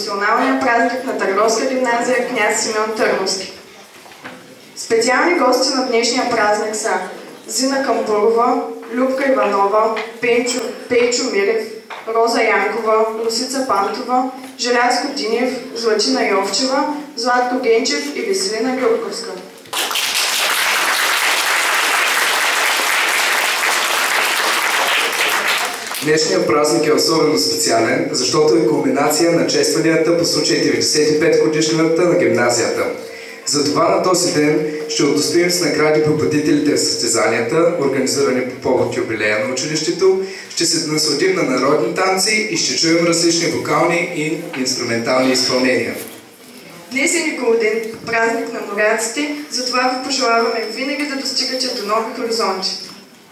професионалния празник на Търговска гимназия Княз Симеон Търновски. Специални гости на днешния празник са Зина Камбурова, Любка Иванова, Пейчо Мирев, Роза Янкова, Русица Пантова, Желязко Динев, Златина Йовчева, Златко Генчев и Веселина Гюрковска. Днешният празник е особено специален, защото е кулминация на честванията по случай 95 годишнината на гимназията. Затова на този ден ще удостоим с награди победителите в състезанията, организирани по повод юбилея на училището, ще се насладим на народни танци и ще чуем различни вокални и инструментални изпълнения. Днес е Николден, празник на моряците, затова ви пожелаваме винаги да достигате до нови хоризонти.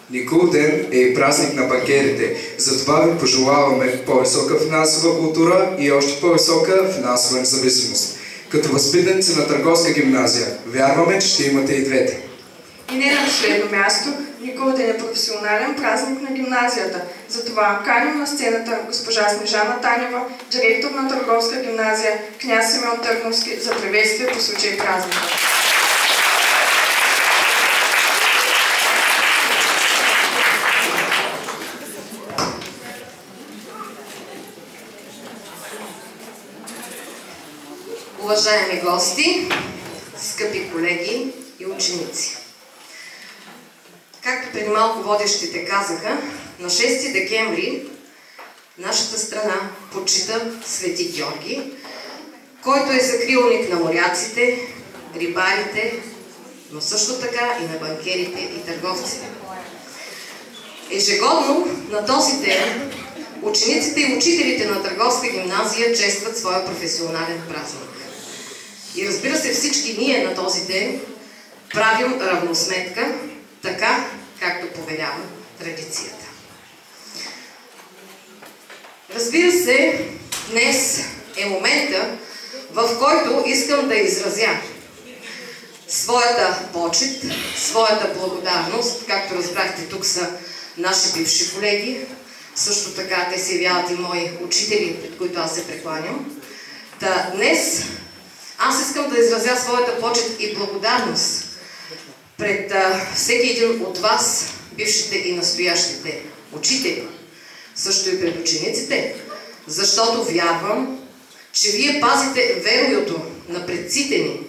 Николден е и празник на банкерите, затова ви пожелаваме по-висока финансова култура и още по-висока финансова независимост. Като възпитаници на Търговска гимназия, вярваме, че ще имате и двете. И не на последно място, Николден е професионален празник на гимназията. Затова каним на сцената госпожа Снежана Танева, директор на Търговска гимназия Княз Симеон Търновски, за приветствие по случай празника. Уважаеми гости, скъпи колеги и ученици! Както преди малко водещите казаха, на 6 декември нашата страна почита Свети Георги, който е закрилник на моряците, рибарите, но също така и на банкерите и търговците. Ежегодно на този ден учениците и учителите на Търговска гимназия честват своя професионален празник. И разбира се, всички ние на този ден правим равносметка, така както повелява традицията. Разбира се, днес е момента, в който искам да изразя своята почит, своята благодарност, както разбрахте, тук са наши бивши колеги, също така те се явяват и мои учители, пред които аз се прекланям. Днес аз искам да изразя своята почет и благодарност пред всеки един от вас, бившите и настоящите учители, също и пред учениците, защото вярвам, че вие пазите веруюто на предците ни,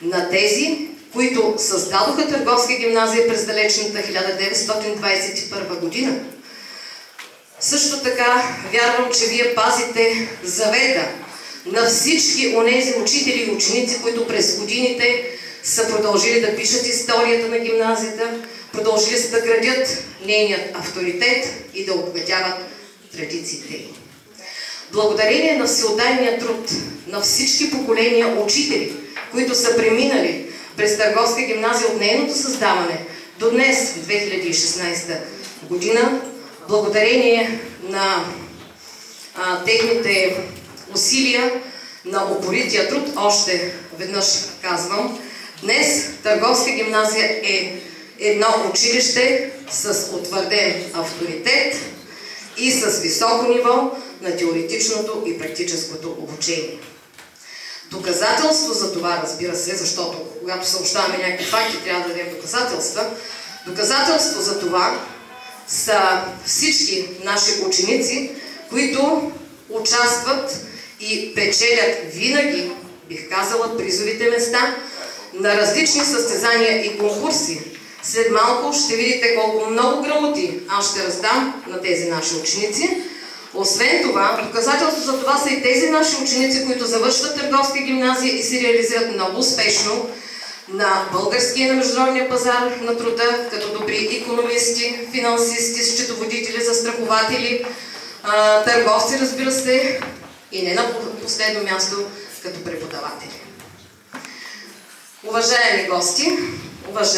на тези, които създадоха Търговска гимназия през далечната 1921 година. Също така вярвам, че вие пазите завета на всички онези учители и ученици, които през годините са продължили да пишат историята на гимназията, продължили са да градят нейният авторитет и да обогатяват традициите ѝ. Благодарение на всеотдайния труд на всички поколения учители, които са преминали през Търговска гимназия от нейното създаване до днес, 2016 година, благодарение на техните усилия, на упорития труд, още веднъж казвам, днес Търговска гимназия е едно училище с утвърден авторитет и с високо ниво на теоретичното и практическото обучение. Доказателство за това, разбира се, защото когато съобщаваме някакви факти, трябва да дадем доказателства. Доказателство за това са всички наши ученици, които участват и печелят винаги, бих казала, призовите места на различни състезания и конкурси. След малко ще видите колко много грамоти аз ще раздам на тези наши ученици. Освен това, доказателство за това са и тези наши ученици, които завършват Търговска гимназия и се реализират много успешно на българския и на международния пазар на труда, като добри икономисти, финансисти, счетоводители, застрахователи, търговци, разбира се, и не на последно място като преподаватели. Уважаеми гости, уважаеми